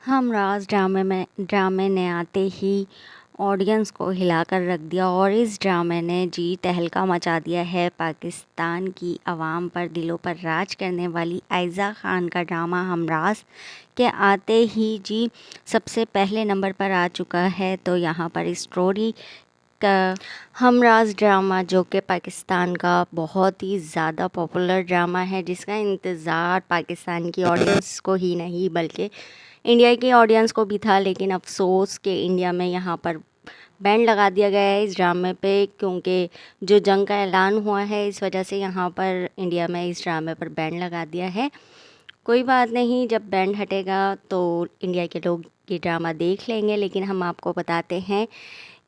हमराज ड्रामे ने आते ही ऑडियंस को हिलाकर रख दिया और इस ड्रामे ने जी तहलका मचा दिया है। पाकिस्तान की आवाम पर दिलों पर राज करने वाली आयज़ा खान का ड्रामा हमराज के आते ही जी सबसे पहले नंबर पर आ चुका है। तो यहाँ पर स्टोरी का हमराज ड्रामा जो कि पाकिस्तान का बहुत ही ज़्यादा पॉपुलर ड्रामा है, जिसका इंतज़ार पाकिस्तान की ऑडियंस को ही नहीं बल्कि इंडिया की ऑडियंस को भी था। लेकिन अफसोस कि इंडिया में यहाँ पर बैन लगा दिया गया है इस ड्रामे पे, क्योंकि जो जंग का ऐलान हुआ है इस वजह से यहाँ पर इंडिया में इस ड्रामे पर बैन लगा दिया है। कोई बात नहीं, जब बैन हटेगा तो इंडिया के लोग ये ड्रामा देख लेंगे। लेकिन हम आपको बताते हैं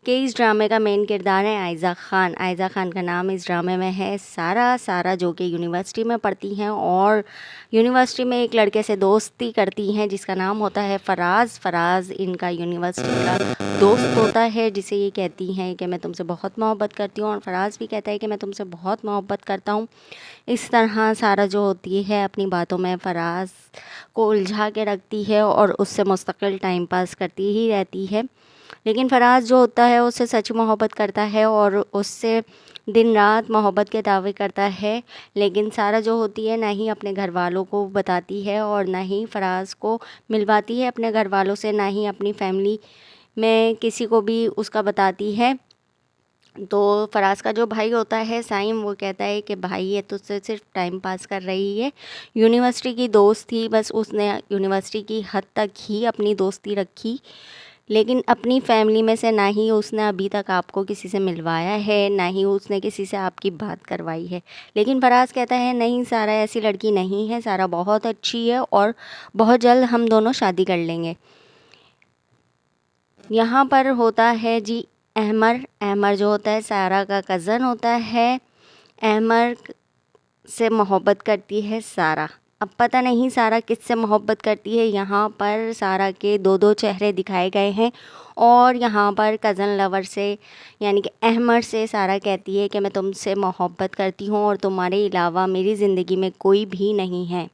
कि इस ड्रामे का मेन किरदार है आयज़ा खान। आयज़ा खान का नाम इस ड्रामे में है सारा, जो कि यूनिवर्सिटी में पढ़ती हैं और यूनिवर्सिटी में एक लड़के से दोस्ती करती हैं जिसका नाम होता है फ़राज़ इनका यूनिवर्सिटी का दोस्त होता है, जिसे ये कहती हैं कि मैं तुमसे बहुत मोहब्बत करती हूँ और फ़राज़ भी कहता है कि मैं तुमसे बहुत मोहब्बत करता हूँ। इस तरह सारा जो होती है अपनी बातों में फ़राज़ को उलझा के रखती है और उससे मुस्तकिल टाइम पास करती ही रहती है। लेकिन फ़राज़ जो होता है उससे सच मोहब्बत करता है और उससे दिन रात मोहब्बत के दावे करता है। लेकिन सारा जो होती है ना ही अपने घर वालों को बताती है और ना ही फ़राज़ को मिलवाती है अपने घर वालों से, ना ही अपनी फैमिली में किसी को भी उसका बताती है। तो फ़राज़ का जो भाई होता है साइम, वो कहता है कि भाई ये तो सिर्फ टाइम पास कर रही है, यूनिवर्सिटी की दोस्त थी, बस उसने यूनिवर्सिटी की हद तक ही अपनी दोस्ती रखी, लेकिन अपनी फैमिली में से ना ही उसने अभी तक आपको किसी से मिलवाया है, ना ही उसने किसी से आपकी बात करवाई है। लेकिन फ़राज़ कहता है नहीं, सारा ऐसी लड़की नहीं है, सारा बहुत अच्छी है और बहुत जल्द हम दोनों शादी कर लेंगे। यहाँ पर होता है जी अहमर जो होता है सारा का कज़न होता है। अहमर से मोहब्बत करती है सारा। अब पता नहीं सारा किससे मोहब्बत करती है। यहाँ पर सारा के दो चेहरे दिखाए गए हैं और यहाँ पर कज़न लवर से यानी कि अहमर से सारा कहती है कि मैं तुमसे मोहब्बत करती हूँ और तुम्हारे अलावा मेरी ज़िंदगी में कोई भी नहीं है।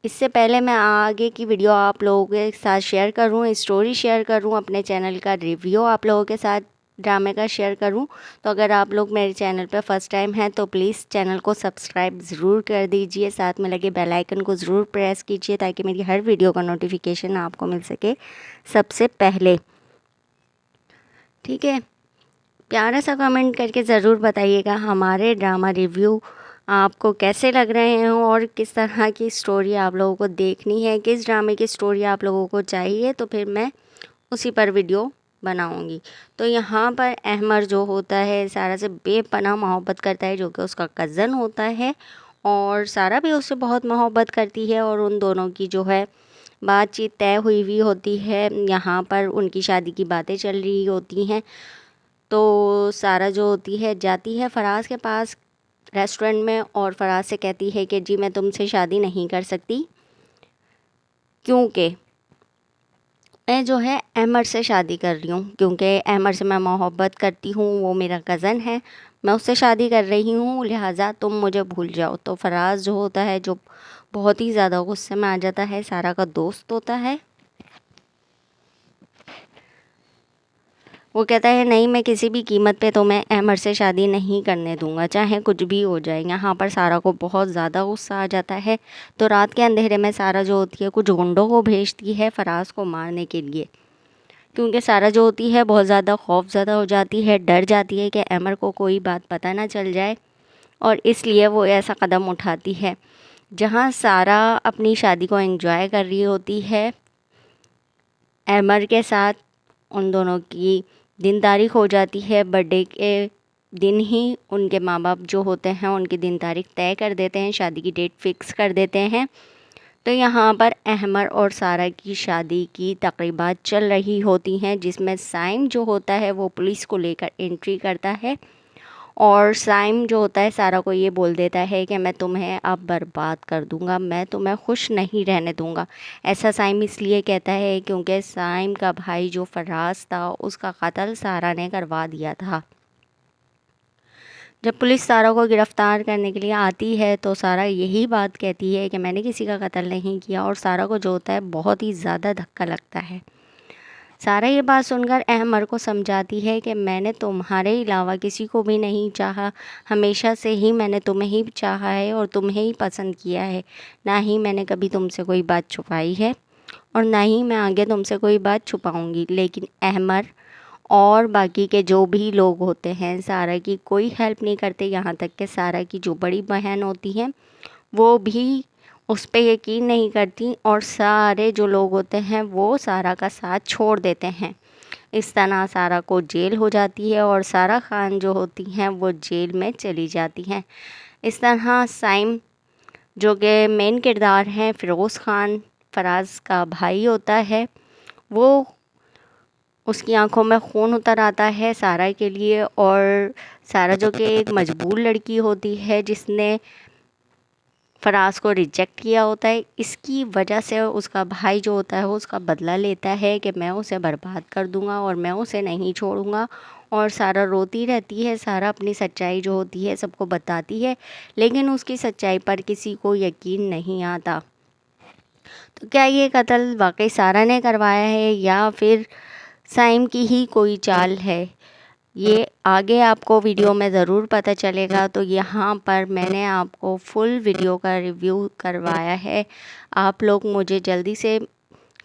इससे पहले मैं आगे की वीडियो आप लोगों के साथ शेयर करूँ, स्टोरी शेयर करूँ, अपने चैनल का रिव्यू आप लोगों के साथ ड्रामे का शेयर करूं, तो अगर आप लोग मेरे चैनल पर फर्स्ट टाइम हैं तो प्लीज़ चैनल को सब्सक्राइब ज़रूर कर दीजिए, साथ में लगे बेल आइकन को ज़रूर प्रेस कीजिए ताकि मेरी हर वीडियो का नोटिफिकेशन आपको मिल सके सबसे पहले। ठीक है, प्यारा सा कमेंट करके ज़रूर बताइएगा हमारे ड्रामा रिव्यू आपको कैसे लग रहे हैं और किस तरह की स्टोरी आप लोगों को देखनी है, किस ड्रामे की स्टोरी आप लोगों को चाहिए, तो फिर मैं उसी पर वीडियो बनाऊंगी। तो यहाँ पर अहमर जो होता है सारा से बेपनाह मोहब्बत करता है, जो कि उसका कज़न होता है, और सारा भी उससे बहुत मोहब्बत करती है और उन दोनों की जो है बातचीत तय हुई हुई होती है। यहाँ पर उनकी शादी की बातें चल रही होती हैं। तो सारा जो होती है जाती है फ़राज़ के पास रेस्टोरेंट में और फ़राज़ से कहती है कि जी मैं तुमसे शादी नहीं कर सकती, क्योंकि मैं जो है अहमर से शादी कर रही हूँ, क्योंकि अहमर से मैं मोहब्बत करती हूँ, वो मेरा कज़न है, मैं उससे शादी कर रही हूँ, लिहाजा तुम मुझे भूल जाओ। तो फ़राज़ जो होता है जो बहुत ही ज़्यादा गुस्से में आ जाता है, सारा का दोस्त होता है, वो कहता है नहीं, मैं किसी भी कीमत पे तुम्हें अहमर से शादी नहीं करने दूंगा, चाहे कुछ भी हो जाए। यहाँ पर सारा को बहुत ज़्यादा गुस्सा आ जाता है। तो रात के अंधेरे में सारा जो होती है कुछ गुंडों को भेजती है फ़राज़ को मारने के लिए, क्योंकि सारा जो होती है बहुत ज़्यादा खौफज़दा हो जाती है, डर जाती है कि अमर को कोई बात पता ना चल जाए, और इसलिए वो ऐसा कदम उठाती है। जहाँ सारा अपनी शादी को एंजॉय कर रही होती है अमर के साथ, उन दोनों की दिन तारीख हो जाती है। बर्थडे के दिन ही उनके माँ बाप जो होते हैं उनकी दिन तारीख तय कर देते हैं, शादी की डेट फिक्स कर देते हैं। तो यहाँ पर अहमर और सारा की शादी की तकरीबात चल रही होती हैं, जिसमें साइम जो होता है वो पुलिस को लेकर एंट्री करता है और साइम जो होता है सारा को ये बोल देता है कि मैं तुम्हें अब बर्बाद कर दूंगा, मैं तुम्हें खुश नहीं रहने दूंगा। ऐसा साइम इसलिए कहता है क्योंकि साइम का भाई जो फ़राज़ था उसका कत्ल सारा ने करवा दिया था। जब पुलिस सारा को गिरफ़्तार करने के लिए आती है तो सारा यही बात कहती है कि मैंने किसी का कत्ल नहीं किया, और सारा को जो होता है बहुत ही ज़्यादा धक्का लगता है। सारा ये बात सुनकर अहमर को समझाती है कि मैंने तुम्हारे अलावा किसी को भी नहीं चाहा, हमेशा से ही मैंने तुम्हें ही चाहा है और तुम्हें ही पसंद किया है, ना ही मैंने कभी तुमसे कोई बात छुपाई है और ना ही मैं आगे तुमसे कोई बात छुपाऊंगी। लेकिन अहमर और बाकी के जो भी लोग होते हैं सारा की कोई हेल्प नहीं करते, यहाँ तक कि सारा की जो बड़ी बहन होती है वो भी उस पे यकीन नहीं करती और सारे जो लोग होते हैं वो सारा का साथ छोड़ देते हैं। इस तरह सारा को जेल हो जाती है और सारा खान जो होती हैं वो जेल में चली जाती हैं। इस तरह साइम जो कि मेन किरदार हैं, फ़िरोज़ खान फराज का भाई होता है, वो उसकी आंखों में खून उतर आता है सारा के लिए। और सारा जो कि एक मजबूर लड़की होती है जिसने फराज को रिजेक्ट किया होता है, इसकी वजह से उसका भाई जो होता है वो उसका बदला लेता है कि मैं उसे बर्बाद कर दूंगा और मैं उसे नहीं छोड़ूंगा। और सारा रोती रहती है, सारा अपनी सच्चाई जो होती है सबको बताती है, लेकिन उसकी सच्चाई पर किसी को यकीन नहीं आता। तो क्या ये कत्ल वाकई सारा ने करवाया है या फिर साइम की ही कोई चाल है, ये आगे आपको वीडियो में ज़रूर पता चलेगा। तो यहाँ पर मैंने आपको फुल वीडियो का रिव्यू करवाया है। आप लोग मुझे जल्दी से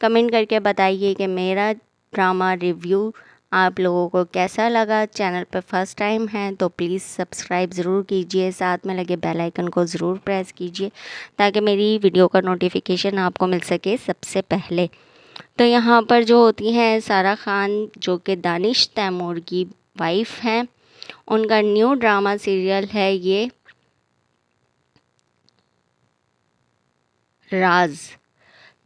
कमेंट करके बताइए कि मेरा ड्रामा रिव्यू आप लोगों को कैसा लगा। चैनल पर फर्स्ट टाइम है तो प्लीज़ सब्सक्राइब ज़रूर कीजिए, साथ में लगे बेल आइकन को ज़रूर प्रेस कीजिए ताकि मेरी वीडियो का नोटिफिकेशन आपको मिल सके सबसे पहले। तो यहाँ पर जो होती हैं सारा खान जो कि दानिश तैमूर की वाइफ हैं, उनका न्यू ड्रामा सीरियल है ये राज,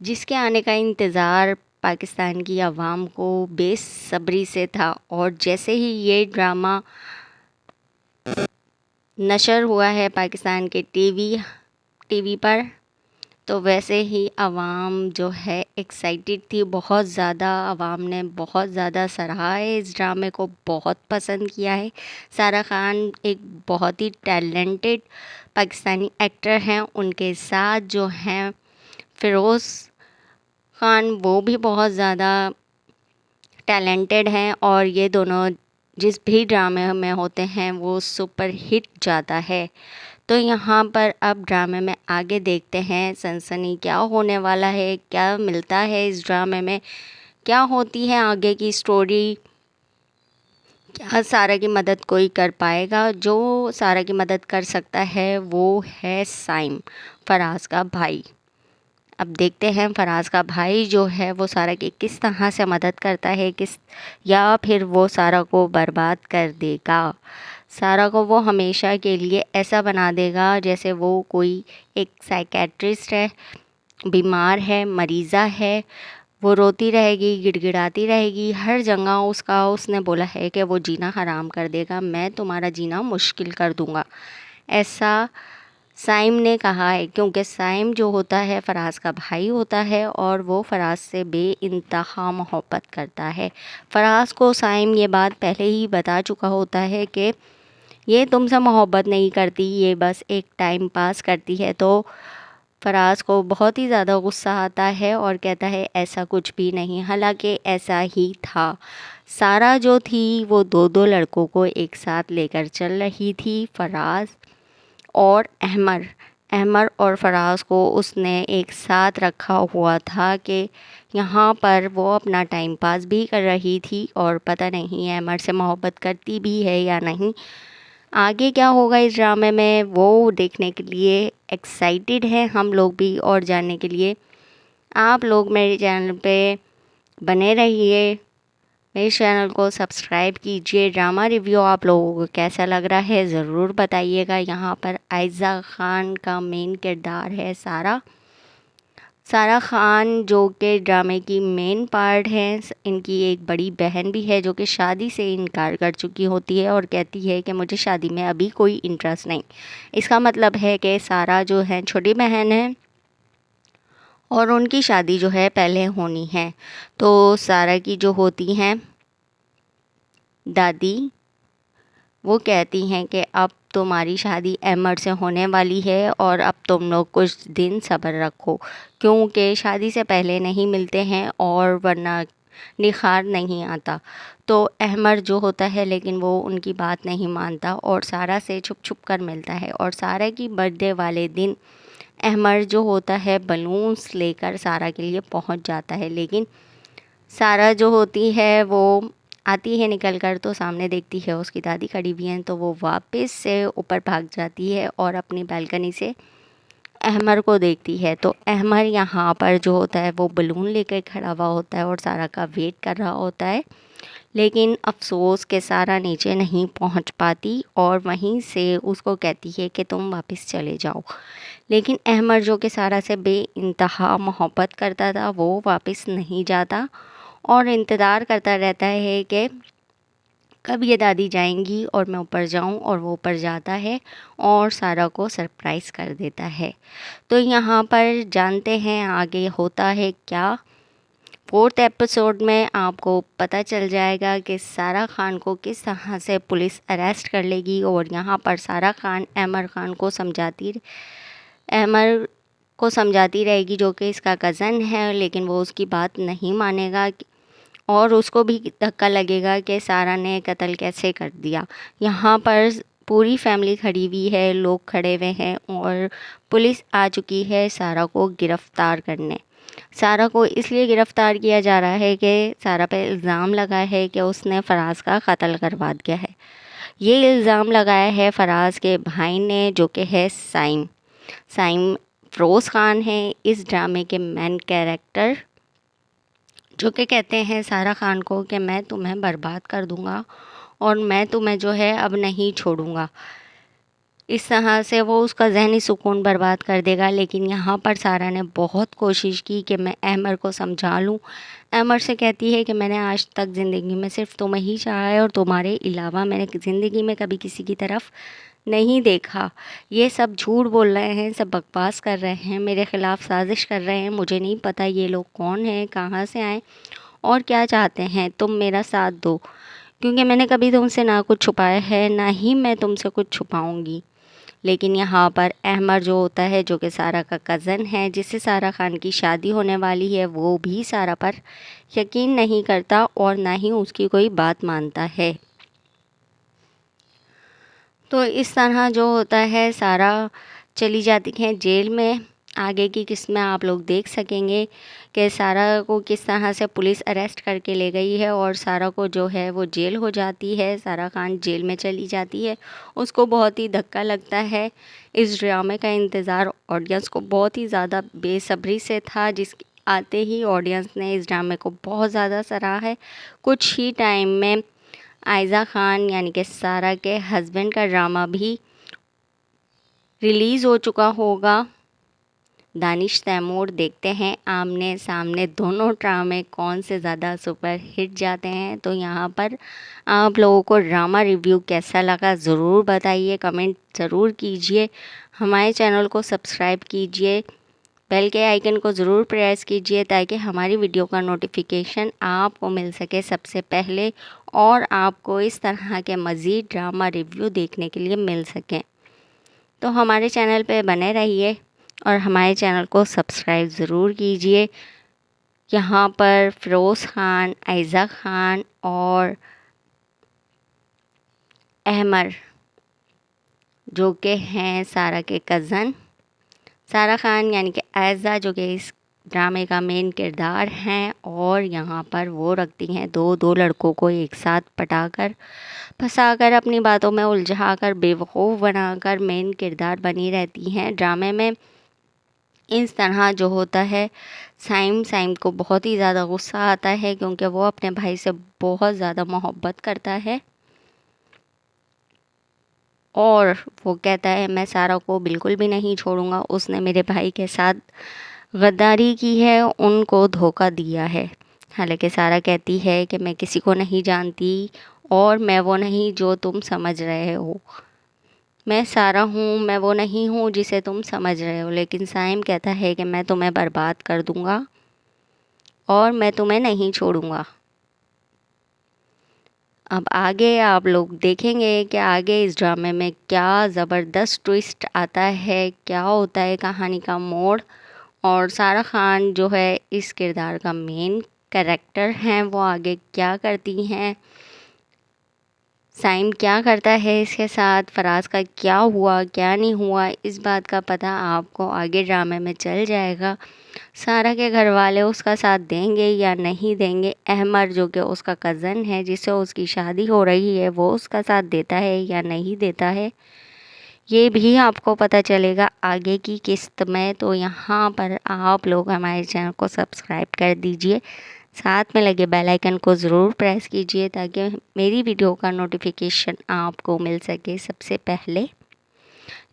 जिसके आने का इंतज़ार पाकिस्तान की आवाम को बेसब्री से था। और जैसे ही ये ड्रामा नशर हुआ है पाकिस्तान के टीवी पर, तो वैसे ही आवाम जो है एक्साइटेड थी बहुत ज़्यादा। आवाम ने बहुत ज़्यादा सराहा है, इस ड्रामे को बहुत पसंद किया है। सारा खान एक बहुत ही टैलेंटेड पाकिस्तानी एक्टर हैं, उनके साथ जो हैं फ़िरोज़ खान वो भी बहुत ज़्यादा टैलेंटेड हैं। और ये दोनों जिस भी ड्रामे में होते हैं वो सुपर हिट जाता है। तो यहाँ पर अब ड्रामे में आगे देखते हैं सनसनी क्या होने वाला है, क्या मिलता है इस ड्रामे में, क्या होती है आगे की स्टोरी, क्या सारा की मदद कोई कर पाएगा। जो सारा की मदद कर सकता है वो है साइम, फराज का भाई। अब देखते हैं फराज का भाई जो है वो सारा की किस तरह से मदद करता है, या फिर वो सारा को बर्बाद कर देगा। सारा को वो हमेशा के लिए ऐसा बना देगा जैसे वो कोई एक साइकेट्रिस्ट है, बीमार है, मरीज़ा है। वो रोती रहेगी, गिड़गिड़ाती रहेगी हर जगह। उसने बोला है कि वो जीना हराम कर देगा, मैं तुम्हारा जीना मुश्किल कर दूँगा, ऐसा साइम ने कहा है। क्योंकि साइम जो होता है फराज का भाई होता है और वो फराज से बेइंतहा मोहब्बत करता है। फराज को साइम ये बात पहले ही बता चुका होता है कि ये तुमसे मोहब्बत नहीं करती, ये बस एक टाइम पास करती है। तो फराज को बहुत ही ज़्यादा गुस्सा आता है और कहता है ऐसा कुछ भी नहीं, हालांकि ऐसा ही था। सारा जो थी वो दो दो लड़कों को एक साथ लेकर चल रही थी, फराज और अहमर और फराज को उसने एक साथ रखा हुआ था कि यहाँ पर वो अपना टाइम पास भी कर रही थी। और पता नहीं अहमर से मोहब्बत करती भी है या नहीं। आगे क्या होगा इस ड्रामे में वो देखने के लिए एक्साइटेड हैं हम लोग भी, और जानने के लिए आप लोग मेरे चैनल पे बने रहिए, मेरे चैनल को सब्सक्राइब कीजिए। ड्रामा रिव्यू आप लोगों को कैसा लग रहा है ज़रूर बताइएगा। यहाँ पर आयज़ा खान का मेन किरदार है सारा खान जो कि ड्रामे की मेन पार्ट है। इनकी एक बड़ी बहन भी है जो कि शादी से इनकार कर चुकी होती है और कहती है कि मुझे शादी में अभी कोई इंटरेस्ट नहीं। इसका मतलब है कि सारा जो है छोटी बहन है और उनकी शादी जो है पहले होनी है। तो सारा की जो होती हैं दादी वो कहती हैं कि अब तुम्हारी शादी अहमद से होने वाली है और अब तुम लोग कुछ दिन सब्र रखो, क्योंकि शादी से पहले नहीं मिलते हैं और वरना निखार नहीं आता। तो अहमद जो होता है लेकिन वो उनकी बात नहीं मानता और सारा से छुप छुप कर मिलता है। और सारा की बर्थडे वाले दिन अहमद जो होता है बलून्स लेकर सारा के लिए पहुंच जाता है, लेकिन सारा जो होती है वो आती है निकल कर तो सामने देखती है उसकी दादी खड़ी हुई हैं, तो वो वापस से ऊपर भाग जाती है और अपनी बालकनी से अहमद को देखती है। तो अहमद यहाँ पर जो होता है वो बलून लेकर खड़ा हुआ होता है और सारा का वेट कर रहा होता है, लेकिन अफ़सोस के सारा नीचे नहीं पहुँच पाती और वहीं से उसको कहती है कि तुम वापस चले जाओ। लेकिन अहमद जो कि सारा से बेइंतहा मोहब्बत करता था वो वापस नहीं जाता और इंतज़ार करता रहता है कि कब ये दादी जाएंगी और मैं ऊपर जाऊं, और वो ऊपर जाता है और सारा को सरप्राइज़ कर देता है। तो यहाँ पर जानते हैं आगे होता है क्या। 4th एपिसोड में आपको पता चल जाएगा कि सारा खान को किस तरह से पुलिस अरेस्ट कर लेगी और यहाँ पर सारा खान अहमद खान को समझाती रहेगी जो कि इसका कज़न है, लेकिन वो उसकी बात नहीं मानेगा और उसको भी धक्का लगेगा कि सारा ने कत्ल कैसे कर दिया। यहाँ पर पूरी फैमिली खड़ी हुई है, लोग खड़े हुए हैं और पुलिस आ चुकी है सारा को गिरफ़्तार करने। सारा को इसलिए गिरफ़्तार किया जा रहा है कि सारा पे इल्ज़ाम लगा है कि उसने फ़राज़ का कत्ल करवा दिया है। ये इल्ज़ाम लगाया है फ़राज़ के भाई ने जो कि है साइम। साइम फ़िरोज़ ख़ान है इस ड्रामे के मेन कैरेक्टर, जो कि कहते हैं सारा खान को कि मैं तुम्हें बर्बाद कर दूंगा और मैं तुम्हें जो है अब नहीं छोड़ूंगा। इस तरह से वो उसका ज़हनी सुकून बर्बाद कर देगा। लेकिन यहाँ पर सारा ने बहुत कोशिश की कि मैं अहमद को समझा लूँ। अहमद से कहती है कि मैंने आज तक ज़िंदगी में सिर्फ तुम्हें ही चाहा है और तुम्हारे अलावा मैंने ज़िंदगी में कभी किसी की तरफ नहीं देखा। ये सब झूठ बोल रहे हैं, सब बकवास कर रहे हैं, मेरे ख़िलाफ़ साजिश कर रहे हैं। मुझे नहीं पता ये लोग कौन हैं, कहाँ से आए और क्या चाहते हैं। तुम मेरा साथ दो, क्योंकि मैंने कभी तुमसे ना कुछ छुपाया है ना ही मैं तुमसे कुछ छुपाऊंगी। लेकिन यहाँ पर अहमद जो होता है जो कि सारा का कज़न है, जिससे सारा खान की शादी होने वाली है, वो भी सारा पर यकीन नहीं करता और ना ही उसकी कोई बात मानता है। तो इस तरह जो होता है सारा चली जाती है जेल में। आगे की किस्में आप लोग देख सकेंगे कि सारा को किस तरह से पुलिस अरेस्ट करके ले गई है और सारा को जो है वो जेल हो जाती है। सारा खान जेल में चली जाती है, उसको बहुत ही धक्का लगता है। इस ड्रामे का इंतज़ार ऑडियंस को बहुत ही ज़्यादा बेसब्री से था, जिस आते ही ऑडियंस ने इस ड्रामे को बहुत ज़्यादा सराहा है। कुछ ही टाइम में आयज़ा खान यानी कि सारा के हस्बैंड का ड्रामा भी रिलीज़ हो चुका होगा, दानिश तैमूर। देखते हैं आमने सामने दोनों ड्रामे कौन से ज़्यादा सुपर हिट जाते हैं। तो यहाँ पर आप लोगों को ड्रामा रिव्यू कैसा लगा ज़रूर बताइए, कमेंट ज़रूर कीजिए, हमारे चैनल को सब्सक्राइब कीजिए, बेल के आइकन को ज़रूर प्रेस कीजिए ताकि हमारी वीडियो का नोटिफिकेशन आपको मिल सके सबसे पहले और आपको इस तरह के मज़ीद ड्रामा रिव्यू देखने के लिए मिल सकें। तो हमारे चैनल पे बने रहिए और हमारे चैनल को सब्सक्राइब ज़रूर कीजिए। यहाँ पर फ़िरोज़ ख़ान, आयज़ा ख़ान और अहमद जो कि हैं सारा के कज़न, सारा खान यानी कि आयज़ा जो कि इस ड्रामे का मेन किरदार हैं, और यहाँ पर वो रखती हैं दो लड़कों को एक साथ पटाकर फंसाकर अपनी बातों में उलझाकर बेवकूफ़ बनाकर मेन किरदार बनी रहती हैं ड्रामे में। इस तरह जो होता है साइम को बहुत ही ज़्यादा गुस्सा आता है क्योंकि वो अपने भाई से बहुत ज़्यादा मोहब्बत करता है और वो कहता है मैं सारा को बिल्कुल भी नहीं छोड़ूंगा, उसने मेरे भाई के साथ गद्दारी की है, उनको धोखा दिया है। हालांकि सारा कहती है कि मैं किसी को नहीं जानती और मैं वो नहीं जो तुम समझ रहे हो, मैं सारा हूँ, मैं वो नहीं हूँ जिसे तुम समझ रहे हो। लेकिन साइम कहता है कि मैं तुम्हें बर्बाद कर दूँगा और मैं तुम्हें नहीं छोड़ूंगा। अब आगे आप लोग देखेंगे कि आगे इस ड्रामे में क्या ज़बरदस्त ट्विस्ट आता है, क्या होता है कहानी का मोड़। और सारा खान जो है इस किरदार का मेन कैरेक्टर हैं, वो आगे क्या करती हैं, साइम क्या करता है इसके साथ, फराज का क्या हुआ क्या नहीं हुआ, इस बात का पता आपको आगे ड्रामे में चल जाएगा। सारा के घर वाले उसका साथ देंगे या नहीं देंगे, अहमद जो कि उसका कज़न है जिससे उसकी शादी हो रही है, वो उसका साथ देता है या नहीं देता है, ये भी आपको पता चलेगा आगे की किस्त में। तो यहाँ पर आप लोग हमारे चैनल को सब्सक्राइब कर दीजिए, साथ में लगे बेल आइकन को ज़रूर प्रेस कीजिए ताकि मेरी वीडियो का नोटिफिकेशन आपको मिल सके सबसे पहले।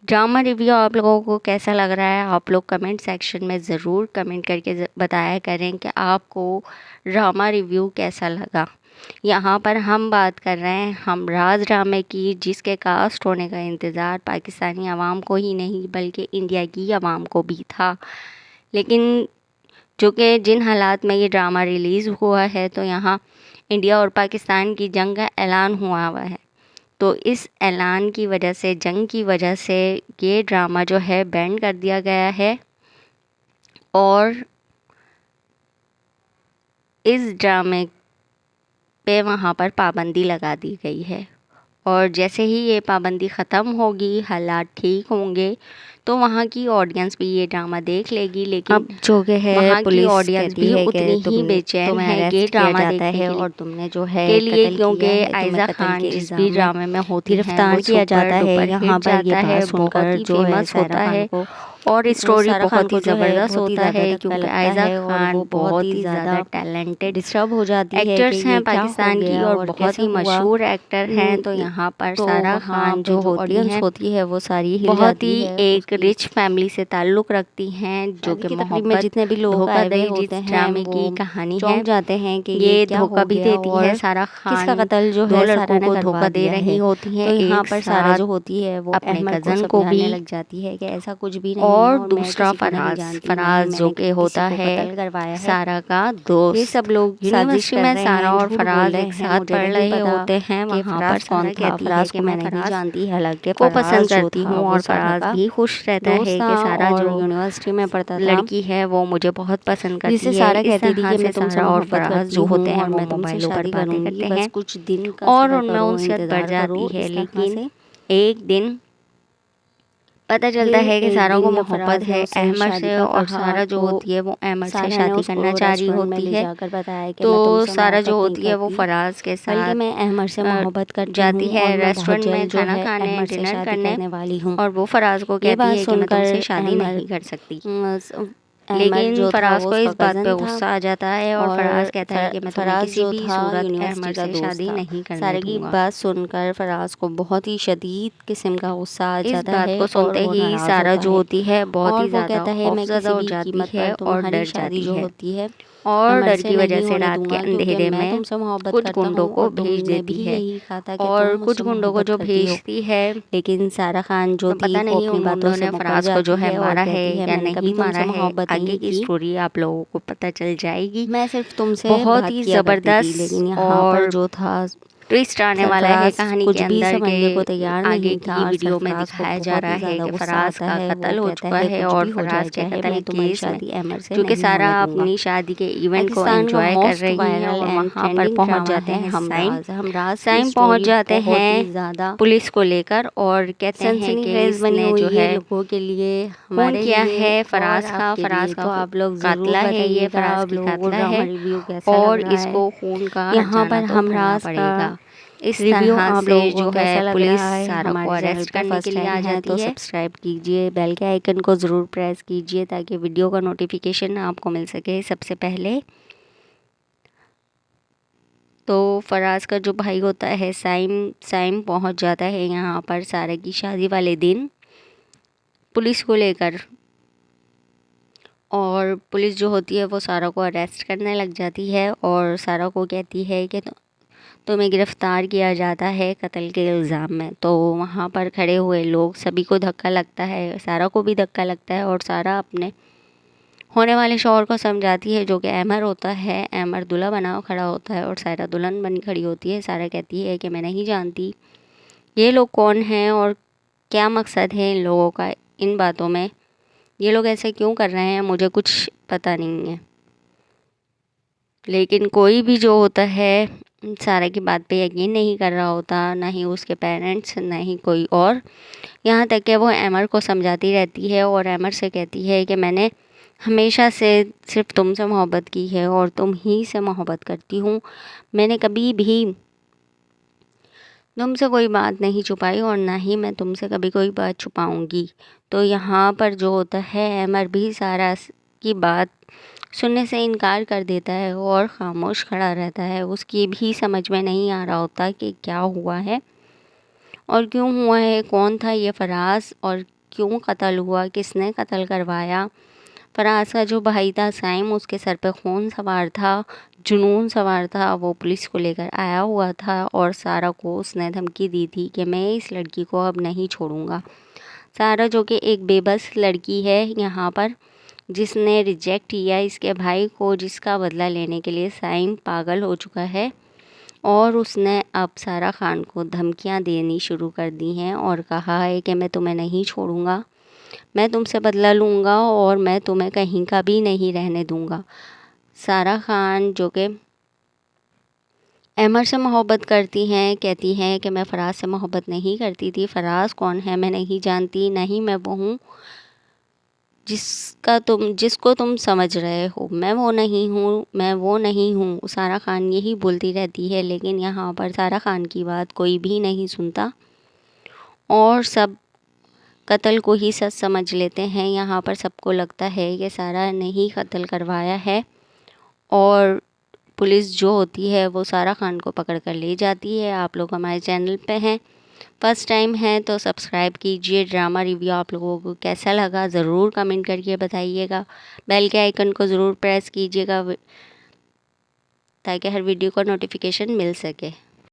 ड्रामा रिव्यू आप लोगों को कैसा लग रहा है, आप लोग कमेंट सेक्शन में ज़रूर कमेंट करके बताया करें कि आपको ड्रामा रिव्यू कैसा लगा। यहाँ पर हम बात कर रहे हैं हमराज ड्रामे की, जिसके कास्ट होने का इंतज़ार पाकिस्तानी आवाम को ही नहीं बल्कि इंडिया की आवाम को भी था। लेकिन जो कि जिन हालात में ये ड्रामा रिलीज़ हुआ है, तो यहाँ इंडिया और पाकिस्तान की जंग का ऐलान हुआ है। तो इस ऐलान की वजह से, जंग की वजह से ये ड्रामा जो है बैन कर दिया गया है और इस ड्रामे पे वहाँ पर पाबंदी लगा दी गई है। और जैसे ही ये पाबंदी ख़त्म होगी, हालात ठीक होंगे, तो वहाँ की ऑडियंस भी ये ड्रामा देख लेगी। लेकिन अब जो कि है वहाँ की पुलिस ऑडियंस भी उतनी ही बेचैन है ये ड्रामा देखने है और तुमने जो है के लिए, कत्ल क्योंकि किया है, आयजा खान जिस भी ड्रामे में होती हैं गिरफ्तार वो किया जाता है। सुपर यहाँ हिट पर ये जाता है, बात सुनकर बहुत ही जो है फेमस होता है और स्टोरी बहुत ही ज़बरदस्त होता है, क्योंकि आयजा खान बहुत ही ज़्यादा टैलेंटेड डिस्टर्ब हो जाती है एक्टर्स कि हैं ये क्या हो पाकिस्तान की गया और बहुत ही मशहूर एक्टर हैं। तो यहाँ पर तो सारा वहाँ खान पे जो जो होती ऑडियंस हैं होती है वो सारी हिल बहुत जाती ही है। एक रिच फैमिली से ताल्लुक़ रखती हैं, जो कि तकरीब में मोहब्बत जितने भी लोग आए हुए धोखाधड़ी होते जिस हैं ड्रामे वो की कहानी है, चौंक जाते हैं कि ये क्या धोखा हो भी गया देती और है। सारा किसका खान कत्ल जो दो है लड़कों सारा ने को करवा धोखा दे दिया रही है। होती हैं, तो यहाँ एक पर सारा साथ जो होती है वो अपने अहमद को कज़न को भी, समझाने लग जाती है कि ऐसा कुछ भी नहीं है और और मैं दूसरा किसी को नहीं फराज जानती, फराज जो कि होता है कत्ल करवाया है। सारा का ये दोस्त। सब लोग साजिश यूनिवर्सिटी कर में रहे सारा हैं, और झूठ बोल फराज रहे एक हैं। साथ मुझे पढ़ नहीं रहे पता होते हैं, कि वहाँ पर फराज कौन सारा था। कहती है फराज कि को मैं मैं नहीं फराज जानती, हालांकि को फराज पसंद जो करती था हूँ वो और सारा फराज का भी खुश रहता है दोस्त कि था सारा और जो यूनिवर्सिटी में पढ़ता था। लड़की है वो मुझे बहुत पसंद जिससे करती है। सारा इस कहती थी तरह कि से मैं तुमसे सारा और मोहब्बत फराज करती जो हूँ होते हैं और वो मैं तुमसे मोबाइलों पर शादी बातें करूंगी, करते बस हैं कुछ दिन का और सब्र उनमें करो, उनसियत बढ़ इंतजार जाती करो। है। इस तरह लेकिन से एक दिन पता चलता है कि एक सारा को दिन जब मोहब्बत फराज ने है उससे अहमद शादी से, का और कहा सारा जो तो होती है वो अहमद से सारा ने शादी करना उसको चाह रही रेस्टोरेंट में होती ले है। जाकर बताया कि तो मैं तुमसे सारा जो मोहब्बत नहीं होती है वो करती, फराज के बल्कि साथ मैं अहमद से मोहब्बत करती जाती हूँ है और मैं बहुत रेस्टोरेंट में जल्द जो खाना है खाने, अहमद से डिनर शादी करने, करने वाली हूँ। और वो फराज को ये कहती बात है कि मैं तुमसे सुनकर शादी नहीं कर सकती। अहमद लेकिन जो था फराज वो को उसका इस बात पे कज़न था गुस्सा आ जाता है और फराज कहता है कि मैं तुम्हें फराज किसी जो भी था सूरत यूनिवर्सिटी अहमद का से दोस्त शादी था। नहीं करने सारे की दूंगा। बात सुनकर फराज को बहुत ही शदीद किस्म का गुस्सा आ इस जाता बात है को और सुनते वो ही नाराज़ सारा होता जो है होती है बहुत और ही वो ज़्यादा कहता है मैं खौफज़दा किसी हो भी जाती कीमत है पर और तुम्हारी डर शादी जाती जो है, होती है और अहमद डर से की वजह नहीं से होने रात के दूंगा, क्योंकि अंधेरे मैं में तुमसे मोहब्बत कुछ करता गुंडों हूँ को और भेज तुमने भी देती है यही कहा था कि तुम और कुछ मुझसे गुंडों को मोहब्बत जो करती हो। भेजती है। लेकिन सारा खान जो तो थी पता वो नहीं अपनी उन बातों गुंडों से ने मुकर फराज को जो जाती है है और मारा है कहती है या मैंने कभी नहीं मारा तुमसे है, मोहब्बत आगे नहीं की की, स्टोरी आप लोगों को पता चल जाएगी। मैं सिर्फ तुमसे बहुत बात ही किया करती थी। ज़बरदस्त लेकिन यहाँ पर और जो था ट्विस्ट आने वाला है फराज कहानी कुछ के भी अंदर के समझने को तैयार आगे नहीं था की और वीडियो में सरफराज को दिखाया जा बहुत रहा ही है ज़्यादा कि गुस्सा फराज आता का है। वो कत्ल हो कहता चुका है है कुछ और भी हो जाए फराज के चाहे, कत्ल मैं के तुम्हारी केस में, शादी अहमद से क्योंकि नहीं सारा होने दूंगा। अपनी शादी के इवेंट को पाकिस्तान का एंजॉय कर मोस्ट रही हैं वायरल और एंड वहाँ पर ट्रेंडिंग पहुँच ड्रामा जाते है हैं साइम। हमराज। हमराज की साइम पहुँच स्टोरी जाते बहुत ही हैं ज़्यादा पुलिस को लेकर और कहते हैं कि सनसनीखेज बनी इसने जो हुई है है लोगों के लिए, खून हमारे किया लिए है और फराज का, आपके फराज लिए। का तो आप लोग ज़रूर कातला है, ये बताइएगा फराज आप की लोगों को कातला ड्रामा है रिव्यू कैसा लग और रहा है। इसको खून का यहाँ हर्जाना पर तो भरना हमराज का पड़ेगा। इस रिव्यू तरह आप से लोगों को जो कैसा है लग पुलिस रहा है। सारा को हमारे चैनल अरेस्ट पे करने के फर्स्ट लिए टाइम आ है जाती तो है। सब्सक्राइब कीजिए, बेल के आइकन को ज़रूर प्रेस कीजिए ताकि वीडियो का नोटिफिकेशन आपको मिल सके सबसे पहले। तो फराज का जो भाई होता है साइम, साइम पहुंच जाता है यहाँ पर सारा की शादी वाले दिन पुलिस को लेकर, और पुलिस जो होती है वो सारा को अरेस्ट करने लग जाती है और सारा को कहती है कि तुम्हें गिरफ़्तार किया जाता है कत्ल के इल्ज़ाम में। तो वहाँ पर खड़े हुए लोग सभी को धक्का लगता है, सारा को भी धक्का लगता है और सारा अपने होने वाले शौहर को समझाती है, जो कि अमर होता है। अमर दूल्हा बना खड़ा होता है और सायरा दुल्हन बनी खड़ी होती है। सायरा कहती है कि मैं नहीं जानती ये लोग कौन हैं और क्या मकसद है इन लोगों का इन बातों में, ये लोग ऐसे क्यों कर रहे हैं, मुझे कुछ पता नहीं है। लेकिन कोई भी जो होता है सारा की बात पे यकीन नहीं कर रहा होता, ना ही उसके पेरेंट्स, ना ही कोई और। यहाँ तक कि वो अमर को समझाती रहती है और अमर से कहती है कि मैंने हमेशा से सिर्फ तुमसे मोहब्बत की है और तुम ही से मोहब्बत करती हूँ। मैंने कभी भी तुमसे कोई बात नहीं छुपाई और ना ही मैं तुमसे कभी कोई बात छुपाऊंगी। तो यहाँ पर जो होता है अमर भी सारा की बात सुनने से इनकार कर देता है और ख़ामोश खड़ा रहता है। उसकी भी समझ में नहीं आ रहा होता कि क्या हुआ है और क्यों हुआ है, कौन था ये फराज और क्यों कत्ल हुआ, किसने कत्ल करवाया। फराज का जो भाई था साइम, उसके सर पे खून सवार था, जुनून सवार था। वो पुलिस को लेकर आया हुआ था और सारा को उसने धमकी दी थी कि मैं इस लड़की को अब नहीं छोड़ूंगा। सारा जो कि एक बेबस लड़की है यहाँ पर, जिसने रिजेक्ट किया इसके भाई को, जिसका बदला लेने के लिए साइम पागल हो चुका है और उसने अब सारा खान को धमकियां देनी शुरू कर दी हैं और कहा है कि मैं तुम्हें नहीं छोड़ूंगा, मैं तुमसे बदला लूँगा और मैं तुम्हें कहीं का भी नहीं रहने दूँगा। सारा खान जो कि अमर से मोहब्बत करती हैं, कहती हैं कि मैं फ़राज से मोहब्बत नहीं करती थी। फ़राज कौन है मैं नहीं जानती, नहीं मैं वो हूँ जिसको तुम समझ रहे हो। मैं वो नहीं हूँ, मैं वो नहीं हूँ। सारा खान यही बोलती रहती है, लेकिन यहाँ पर सारा खान की बात कोई भी नहीं सुनता और सब कत्ल को ही सच समझ लेते हैं। यहाँ पर सबको लगता है कि सारा ने ही कत्ल करवाया है और पुलिस जो होती है वो सारा खान को पकड़ कर ले जाती है। आप लोग हमारे चैनल पे हैं, फर्स्ट टाइम है तो सब्सक्राइब कीजिए। ड्रामा रिव्यू आप लोगों को कैसा लगा ज़रूर कमेंट करके बताइएगा। बेल के आइकन को ज़रूर प्रेस कीजिएगा ताकि हर वीडियो का नोटिफिकेशन मिल सके।